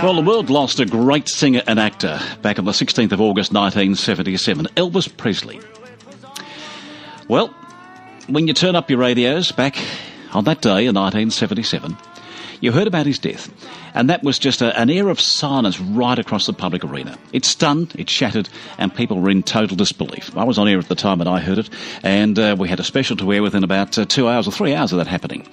Well, the world lost a great singer and actor back on the 16th of August 1977, Elvis Presley. Well, when you turn up your radios back on that day in 1977, you heard about his death, and that was just an air of silence right across the public arena. It stunned, it shattered, and people were in total disbelief. I was on air at the time when I heard it, and we had a special to air within about 2 hours or 3 hours of that happening.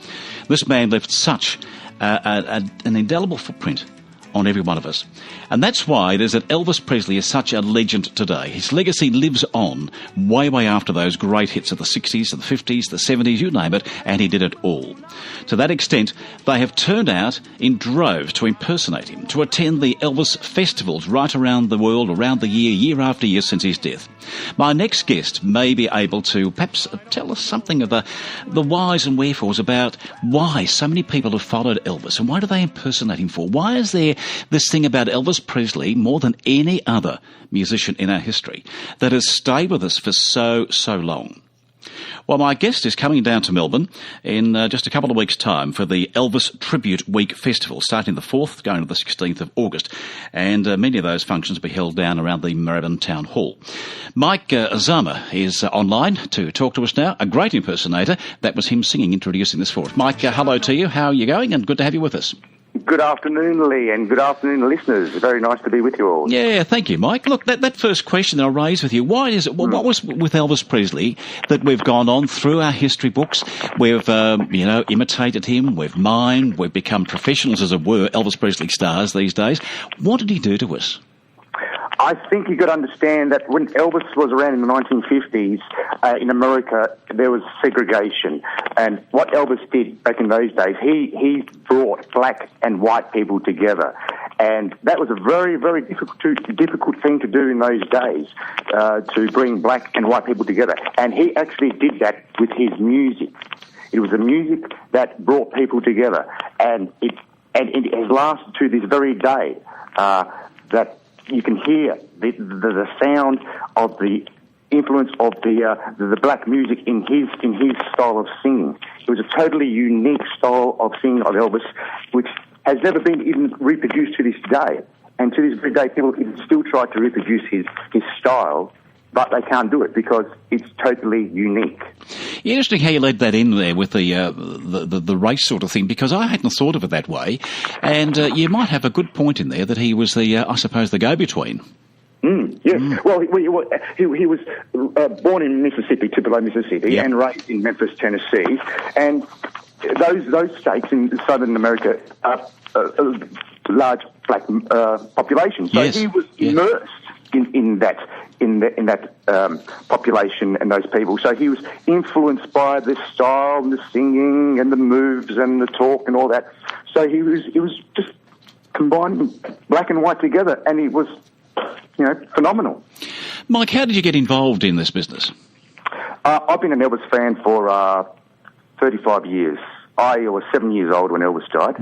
This man left such an indelible footprint on every one of us. And that's why it is that Elvis Presley is such a legend today. His legacy lives on way, way after those great hits of the 60s, the 50s, the 70s, you name it, and he did it all. To that extent, they have turned out in droves to impersonate him, to attend the Elvis festivals right around the world, around the year, year after year since his death. My next guest may be able to perhaps tell us something of the whys and wherefores about why so many people have followed Elvis and why do they impersonate him for? Why is there this thing about Elvis Presley, more than any other musician in our history, that has stayed with us for so long? Well, my guest is coming down to Melbourne in just a couple of weeks' time for the Elvis Tribute Week Festival, starting the 4th, going to the 16th of August. And many of those functions will be held down around the Maribyrnong Town Hall. Mike Tsama is online to talk to us now, a great impersonator. That was him singing, introducing this for us. Mike, hello to you. How are you going? And good to have you with us. Good afternoon, Leigh, and good afternoon, listeners. Very nice to be with you all. Yeah, thank you, Mike. Look, that first question that I raised with you, why is it? What was with Elvis Presley that we've gone on through our history books? We've, imitated him, we've mimed, we've become professionals, as it were, Elvis Presley stars these days. What did he do to us? I think you've got to understand that when Elvis was around in the 1950s, in America, there was segregation. And what Elvis did back in those days, he brought black and white people together. And that was a very, very difficult thing to do in those days, to bring black and white people together. And he actually did that with his music. It was the music that brought people together. And it has lasted to this very day, that you can hear the sound of the influence of the black music in his style of singing. It was a totally unique style of singing of Elvis, which has never been even reproduced to this day. And to this very day, people can still try to reproduce his style, but they can't do it because it's totally unique. Interesting how you led that in there with the race sort of thing, because I hadn't thought of it that way. And you might have a good point in there that he was the go-between. Yes. Well, he was born in Mississippi, Tupelo, Mississippi, and raised in Memphis, Tennessee. And those states in southern America are a large black population. So he was immersed in that population and those people. So he was influenced by the style and the singing and the moves and the talk and all that. So he was just combining black and white together, and he was, phenomenal. Mike, how did you get involved in this business? I've been an Elvis fan for 35 years. I was 7 years old when Elvis died,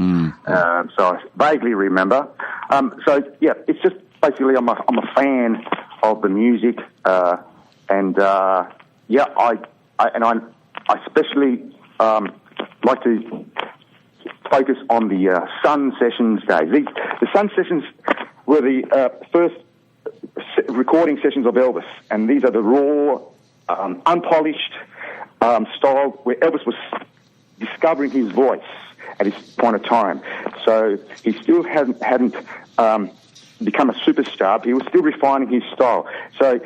so I vaguely remember. It's just basically I'm a fan of the music, I especially like to focus on the Sun Sessions days. The Sun Sessions were the first recording sessions of Elvis, and these are the raw, unpolished style where Elvis was discovering his voice at his point of time. So he still hadn't become a superstar, but he was still refining his style. So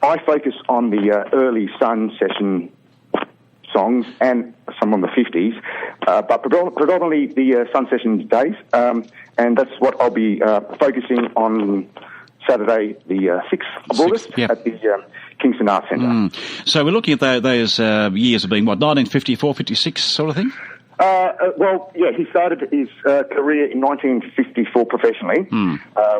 I focus on the early Sun Session songs and some on the 50s, but predominantly the Sun Sessions days, and that's what I'll be focusing on Saturday, the 6th of August, at the Kingston Arts Centre. So we're looking at those years of being, 1954, 56 sort of thing? He started his career in 1954 professionally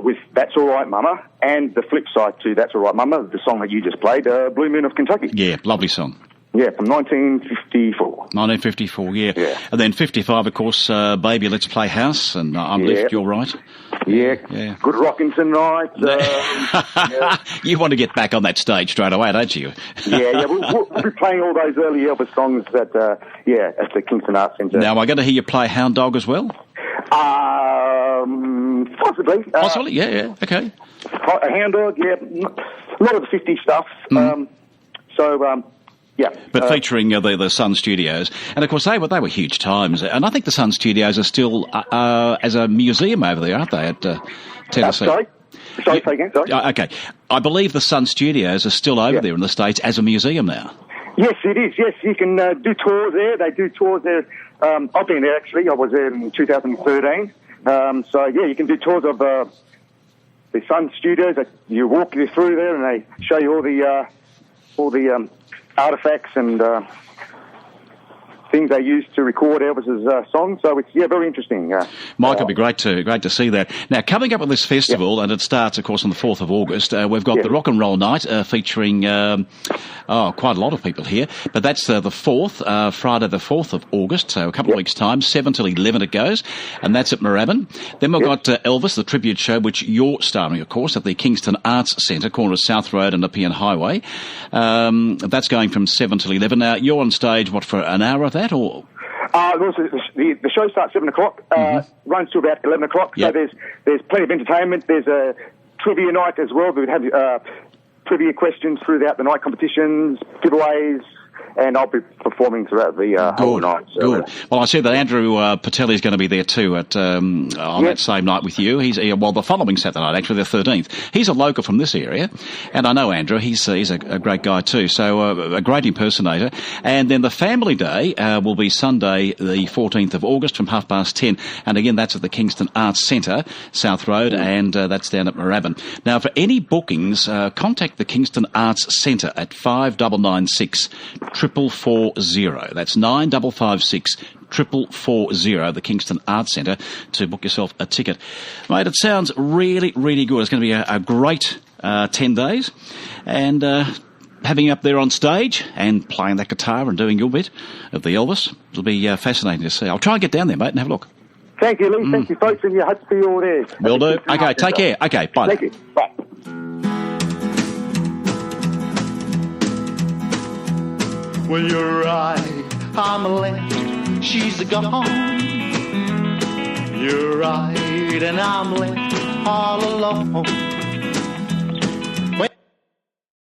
with That's All Right Mama, and the flip side to That's All Right Mama, the song that you just played, Blue Moon of Kentucky. Yeah, lovely song. Yeah, from 1954. 1954, yeah. And then 55, of course, Baby, Let's Play House, and I'm Left, You're Right. Yeah. Good rocking tonight. You want to get back on that stage straight away, don't you? We'll be playing all those early Elvis songs at the Kingston Arts Centre. Now, am I going to hear you play Hound Dog as well? possibly. Possibly, yeah, okay. A hound dog, yeah. A lot of the 50s stuff. Yeah. But featuring the Sun Studios. And, of course, they were huge times. And I think the Sun Studios are still as a museum over there, aren't they, at Tennessee? Sorry, say again, sorry. Okay. I believe the Sun Studios are still over there in the States as a museum now. Yes, it is. Yes, you can do tours there. They do tours there. I've been there, actually. I was there in 2013. So, yeah, you can do tours of the Sun Studios. You walk you through there and they show you all the artifacts and things they used to record Elvis's songs. So it's very interesting. Mike, it'd be great to see that. Now, coming up with this festival, and it starts, of course, on the 4th of August, we've got the Rock and Roll Night featuring quite a lot of people here. But that's the 4th, Friday the 4th of August, so a couple of weeks' time, 7 till 11 it goes, and that's at Moorabbin. Then we've got Elvis, the tribute show, which you're starring, of course, at the Kingston Arts Centre, corner of South Road and Nepean Highway. That's going from 7 till 11. Now, you're on stage, for an hour of that, or...? The show starts 7 o'clock, runs to about 11 o'clock, so there's plenty of entertainment. There's a trivia night as well. We'd have trivia questions throughout the night, competitions, giveaways, and I'll be performing throughout the whole night. So, good. Well, I see that Andrew Patelli is going to be there too on that same night with you. He's the following Saturday night, actually the 13th. He's a local from this area, and I know Andrew. He's a great guy too. So a great impersonator. And then the family day will be Sunday, the 14th of August, from 10:30, and again that's at the Kingston Arts Centre, South Road, and that's down at Moorabbin. Now, for any bookings, contact the Kingston Arts Centre at 5996 440. That's 9556 440, the Kingston Arts Centre, to book yourself a ticket. Mate, it sounds really, really good. It's going to be a great 10 days. And having you up there on stage and playing that guitar and doing your bit of the Elvis, it'll be fascinating to see. I'll try and get down there, mate, and have a look. Thank you, Leigh. Thank you, folks, and you hope to see you all there. Will do. Okay, take care. Okay, bye. Thank you. Bye. Well, you're right, I'm left, she's gone. You're right, and I'm left all alone.